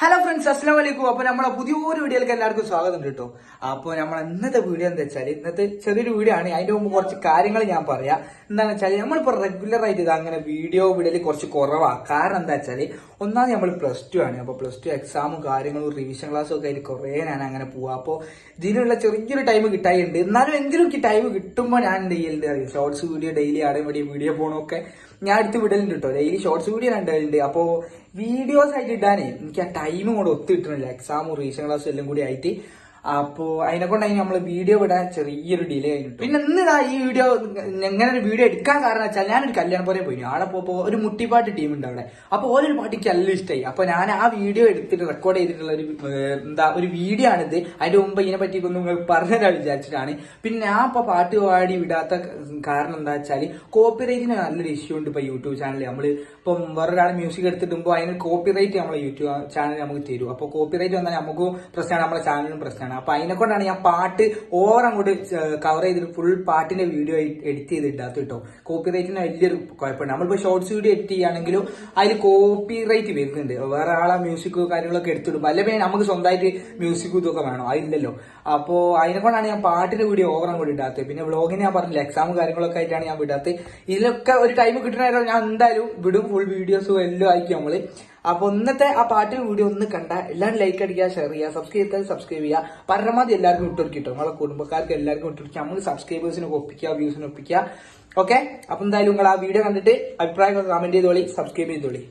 Hello friends, അസ്സലാമു അലൈക്കും. അപ്പൊ നമ്മളെ പുതിയൊരു വീഡിയോയിലേക്ക് എല്ലാവർക്കും സ്വാഗതം കേട്ടോ. അപ്പൊ നമ്മൾ ഇന്നത്തെ വീഡിയോ എന്താ വെച്ചാൽ ഇന്നത്തെ ചെറിയൊരു വീഡിയോ ആണ്. അതിന്റെ മുമ്പ് കുറച്ച് കാര്യങ്ങൾ ഞാൻ പറയാം. എന്താണെന്ന് വെച്ചാൽ നമ്മളിപ്പോ റെഗുലർ ആയിട്ട് ഇത് അങ്ങനെ വീഡിയോ വിടല് കുറച്ച് കുറവാണ്. കാരണം എന്താ വെച്ചാൽ ഒന്നാമത് നമ്മൾ +2 ആണ്. അപ്പൊ +2 എക്സാമും കാര്യങ്ങളും റിവിഷൻ ക്ലാസ്സും ഒക്കെ ആയിട്ട് കുറെ ഞാൻ അങ്ങനെ പോവാ. അപ്പൊ ഇതിനുള്ള ചെറിയൊരു ടൈം കിട്ടാറുണ്ട്. എന്നാലും എങ്കിലും എനിക്ക് ടൈം കിട്ടുമ്പോൾ ഞാൻ എന്ത് ചെയ്യലുണ്ട് അറിയാം, ഷോർട്സ് വീഡിയോ ഡെയിലി ആടെ വീഡിയോ പോകണമൊക്കെ ഞാൻ എടുത്ത് വിടലുണ്ട് കേട്ടോ. ഡെയിലി ഷോർട്സ് വീഡിയോ കണ്ടുണ്ട്. അപ്പോ വീഡിയോസ് ആയിട്ട് ഇടാനേ എനിക്ക് ആ ടൈമും കൂടെ ഒത്തു കിട്ടണില്ല, എക്സാമും റീവിഷൻ ക്ലാസ്സും എല്ലാം കൂടി ആയിട്ട്. അപ്പോ അതിനെ കൊണ്ടായി നമ്മൾ വീഡിയോ വിടാൻ ചെറിയൊരു ഡിലേ ആയിട്ട്. പിന്നെ ഇന്ന് ഈ വീഡിയോ എങ്ങനെ ഒരു വീഡിയോ എടുക്കാൻ കാരണം വെച്ചാൽ ഞാനൊരു കല്യാണം പോലെ പോയി. ആടെ പോയപ്പോ ഒരു മുട്ടിപ്പാട്ട് ടീം ഉണ്ട് അവിടെ. അപ്പൊ ഓരോ പാട്ടിക്ക് എല്ലാം ഇഷ്ടമായി. അപ്പൊ ഞാൻ ആ വീഡിയോ എടുത്തിട്ട് റെക്കോർഡ് ചെയ്തിട്ടുള്ള ഒരു വീഡിയോ ആണിത്. അതിന്റെ മുമ്പ് ഇതിനെ പറ്റി ഒന്ന് നിങ്ങൾ പറഞ്ഞുതരാൻ വിചാരിച്ചിട്ടാണ്. പിന്നെ ഞാൻ ഇപ്പൊ പാട്ട് പാടി വിടാത്ത കാരണം എന്താ വെച്ചാൽ കോപ്പിറൈറ്റിന് നല്ലൊരു ഇഷ്യൂ ഉണ്ട് ഇപ്പൊ യൂട്യൂബ് ചാനലിൽ. നമ്മള് ഇപ്പം വേറൊരാൾ മ്യൂസിക് എടുത്തിട്ടുമ്പോ അതിന് കോപ്പിറൈറ്റ് നമ്മളെ യൂട്യൂബ് ചാനൽ നമുക്ക് തരും. അപ്പൊ കോപ്പിറൈറ്റ് വന്നാൽ നമുക്കും പ്രശ്നമാണ്, നമ്മളെ ചാനലിനും പ്രശ്നമാണ്. അപ്പൊ അതിനെ കൊണ്ടാണ് ഞാൻ പാട്ട് ഓവർ അങ്ങോട്ട് കവർ ചെയ്തിട്ട് ഫുൾ പാട്ടിന്റെ വീഡിയോ എഡിറ്റ് ചെയ്ത് ഇടാത്ത കേട്ടോ. കോപ്പിറൈറ്റിന് വലിയൊരു കുഴപ്പമുണ്ട്. നമ്മളിപ്പോ ഷോർട്സ് വീഡിയോ എഡിറ്റ് ചെയ്യുകയാണെങ്കിലും അതിൽ കോപ്പിറൈറ്റ് വരുന്നുണ്ട്. വേറെ ആളെ മ്യൂസിക്കോ കാര്യങ്ങളൊക്കെ എടുത്തിടും. അല്ലെങ്കിൽ നമുക്ക് സ്വന്തമായിട്ട് മ്യൂസിക്കും ഇതൊക്കെ വേണം, അതില്ലല്ലോ. അപ്പോ അതിനെ കൊണ്ടാണ് ഞാൻ പാട്ടിന്റെ വീഡിയോ ഓവർ അങ്ങോട്ട് ഇടാത്തത്. പിന്നെ വ്ളോഗിന് ഞാൻ പറഞ്ഞില്ല, എക്സാമും കാര്യങ്ങളൊക്കെ ആയിട്ടാണ് ഞാൻ വിടാത്തത്. ഇതിലൊക്കെ ഒരു ടൈം കിട്ടുന്ന ഞാൻ എന്തായാലും വിടും, ഫുൾ വീഡിയോസും എല്ലാം ആയിരിക്കും നമ്മള്. അപ്പൊ ഇന്നത്തെ ആ പാട്ട് വീഡിയോ ഒന്ന് കണ്ട എല്ലാവരും ലൈക്ക് അടിക്കുക, ഷെയർ ചെയ്യുക, സബ്സ്ക്രൈബ് ചെയ്യുക. പരമാവധി എല്ലാവർക്കും ഇട്ടുകൊടുക്കിട്ടോ, നമ്മളെ കുടുംബക്കാർക്ക് എല്ലാവർക്കും ഇട്ടുകൊടുക്കുക. നമുക്ക് സബ്സ്ക്രൈബേഴ്സിന് ഒപ്പിക്കുക, വ്യൂസിന് ഒപ്പിക്കുക. ഓക്കെ, അപ്പൊ എന്തായാലും നിങ്ങൾ ആ വീഡിയോ കണ്ടിട്ട് അഭിപ്രായം കമന്റ് ചെയ്തോളി, സബ്സ്ക്രൈബ് ചെയ്തോളി.